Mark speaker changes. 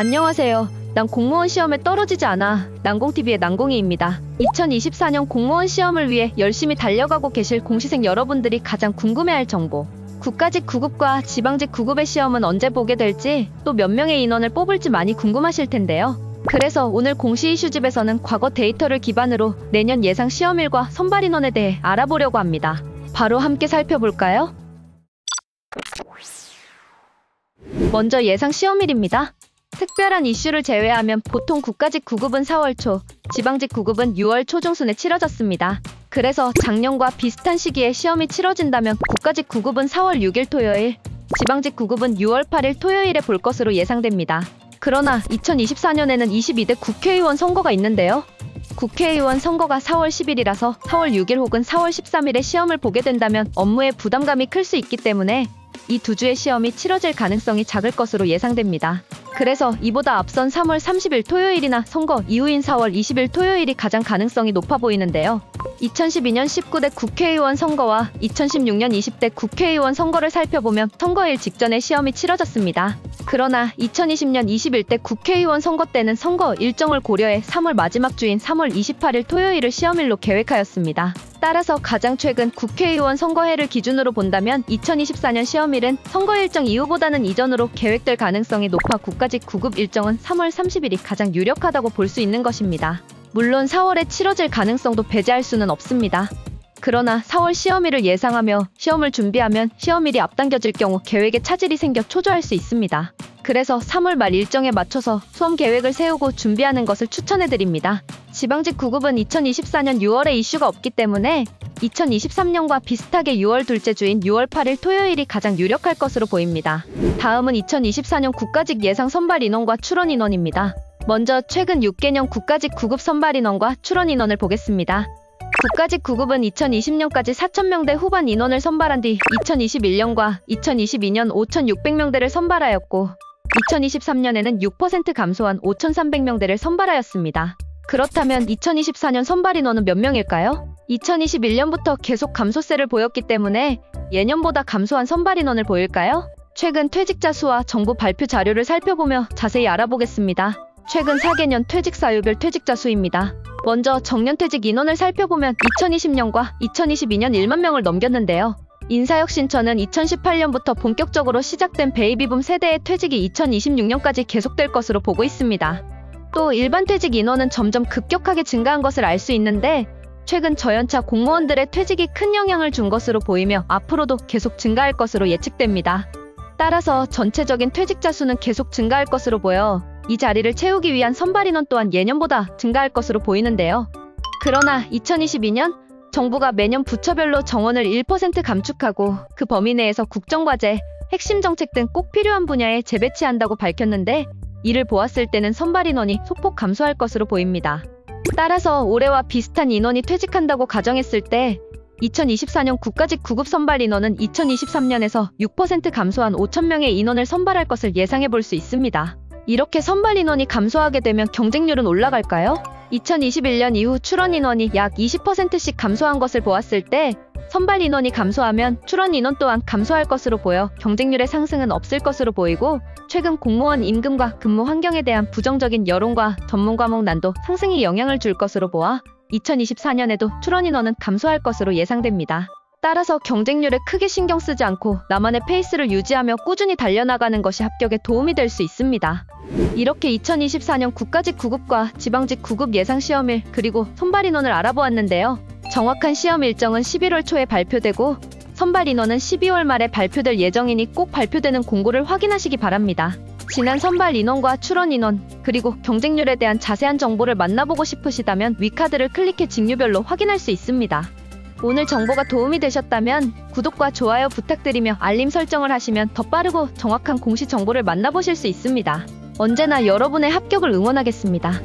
Speaker 1: 안녕하세요. 난 공무원 시험에 떨어지지 않아. 난공TV의 난공이입니다. 2024년 공무원 시험을 위해 열심히 달려가고 계실 공시생 여러분들이 가장 궁금해할 정보. 국가직 9급과 지방직 9급의 시험은 언제 보게 될지, 또 몇 명의 인원을 뽑을지 많이 궁금하실 텐데요. 그래서 오늘 공시 이슈집에서는 과거 데이터를 기반으로 내년 예상 시험일과 선발 인원에 대해 알아보려고 합니다. 바로 함께 살펴볼까요? 먼저 예상 시험일입니다. 특별한 이슈를 제외하면 보통 국가직 9급은 4월 초, 지방직 9급은 6월 초중순에 치러졌습니다. 그래서 작년과 비슷한 시기에 시험이 치러진다면 국가직 9급은 4월 6일 토요일, 지방직 9급은 6월 8일 토요일에 볼 것으로 예상됩니다. 그러나 2024년에는 22대 국회의원 선거가 있는데요. 국회의원 선거가 4월 10일이라서 4월 6일 혹은 4월 13일에 시험을 보게 된다면 업무에 부담감이 클 수 있기 때문에 이 두 주의 시험이 치러질 가능성이 작을 것으로 예상됩니다. 그래서 이보다 앞선 3월 30일 토요일이나 선거 이후인 4월 20일 토요일이 가장 가능성이 높아 보이는데요. 2012년 19대 국회의원 선거와 2016년 20대 국회의원 선거를 살펴보면 선거일 직전에 시험이 치러졌습니다. 그러나 2020년 21대 국회의원 선거 때는 선거 일정을 고려해 3월 마지막 주인 3월 28일 토요일을 시험일로 계획하였습니다. 따라서 가장 최근 국회의원 선거해를 기준으로 본다면 2024년 시험일은 선거 일정 이후보다는 이전으로 계획될 가능성이 높아 국가직 9급 일정은 3월 30일이 가장 유력하다고 볼 수 있는 것입니다. 물론 4월에 치러질 가능성도 배제할 수는 없습니다. 그러나 4월 시험일을 예상하며 시험을 준비하면 시험일이 앞당겨질 경우 계획에 차질이 생겨 초조할 수 있습니다. 그래서 3월 말 일정에 맞춰서 수험 계획을 세우고 준비하는 것을 추천해드립니다. 지방직 9급은 2024년 6월에 이슈가 없기 때문에 2023년과 비슷하게 6월 둘째 주인 6월 8일 토요일이 가장 유력할 것으로 보입니다. 다음은 2024년 국가직 예상 선발 인원과 출원 인원입니다. 먼저 최근 6개년 국가직 9급 선발 인원과 출원 인원을 보겠습니다. 국가직 9급은 2020년까지 4,000명대 후반 인원을 선발한 뒤 2021년과 2022년 5,600명대를 선발하였고 2023년에는 6% 감소한 5,300명대를 선발하였습니다. 그렇다면 2024년 선발 인원은 몇 명일까요? 2021년부터 계속 감소세를 보였기 때문에 예년보다 감소한 선발 인원을 보일까요? 최근 퇴직자 수와 정부 발표 자료를 살펴보며 자세히 알아보겠습니다. 최근 4개년 퇴직 사유별 퇴직자 수입니다. 먼저 정년퇴직 인원을 살펴보면 2020년과 2022년 1만 명을 넘겼는데요. 인사혁신처는 2018년부터 본격적으로 시작된 베이비붐 세대의 퇴직이 2026년까지 계속될 것으로 보고 있습니다. 또 일반 퇴직 인원은 점점 급격하게 증가한 것을 알 수 있는데 최근 저연차 공무원들의 퇴직이 큰 영향을 준 것으로 보이며 앞으로도 계속 증가할 것으로 예측됩니다. 따라서 전체적인 퇴직자 수는 계속 증가할 것으로 보여 이 자리를 채우기 위한 선발 인원 또한 예년보다 증가할 것으로 보이는데요. 그러나 2022년 정부가 매년 부처별로 정원을 1% 감축하고 그 범위 내에서 국정과제, 핵심 정책 등 꼭 필요한 분야에 재배치한다고 밝혔는데 이를 보았을 때는 선발 인원이 소폭 감소할 것으로 보입니다. 따라서 올해와 비슷한 인원이 퇴직한다고 가정했을 때 2024년 국가직 9급 선발 인원은 2023년에서 6% 감소한 5,000명의 인원을 선발할 것을 예상해 볼 수 있습니다. 이렇게 선발 인원이 감소하게 되면 경쟁률은 올라갈까요? 2021년 이후 출원 인원이 약 20%씩 감소한 것을 보았을 때 선발 인원이 감소하면 출원 인원 또한 감소할 것으로 보여 경쟁률의 상승은 없을 것으로 보이고 최근 공무원 임금과 근무 환경에 대한 부정적인 여론과 전문 과목 난도 상승이 영향을 줄 것으로 보아 2024년에도 출원 인원은 감소할 것으로 예상됩니다. 따라서 경쟁률에 크게 신경 쓰지 않고 나만의 페이스를 유지하며 꾸준히 달려나가는 것이 합격에 도움이 될 수 있습니다. 이렇게 2024년 국가직 9급과 지방직 9급 예상 시험일 그리고 선발 인원을 알아보았는데요. 정확한 시험 일정은 11월 초에 발표되고 선발 인원은 12월 말에 발표될 예정이니 꼭 발표되는 공고를 확인하시기 바랍니다. 지난 선발 인원과 출원 인원 그리고 경쟁률에 대한 자세한 정보를 만나보고 싶으시다면 위카드를 클릭해 직류별로 확인할 수 있습니다. 오늘 정보가 도움이 되셨다면 구독과 좋아요 부탁드리며 알림 설정을 하시면 더 빠르고 정확한 공시 정보를 만나보실 수 있습니다. 언제나 여러분의 합격을 응원하겠습니다.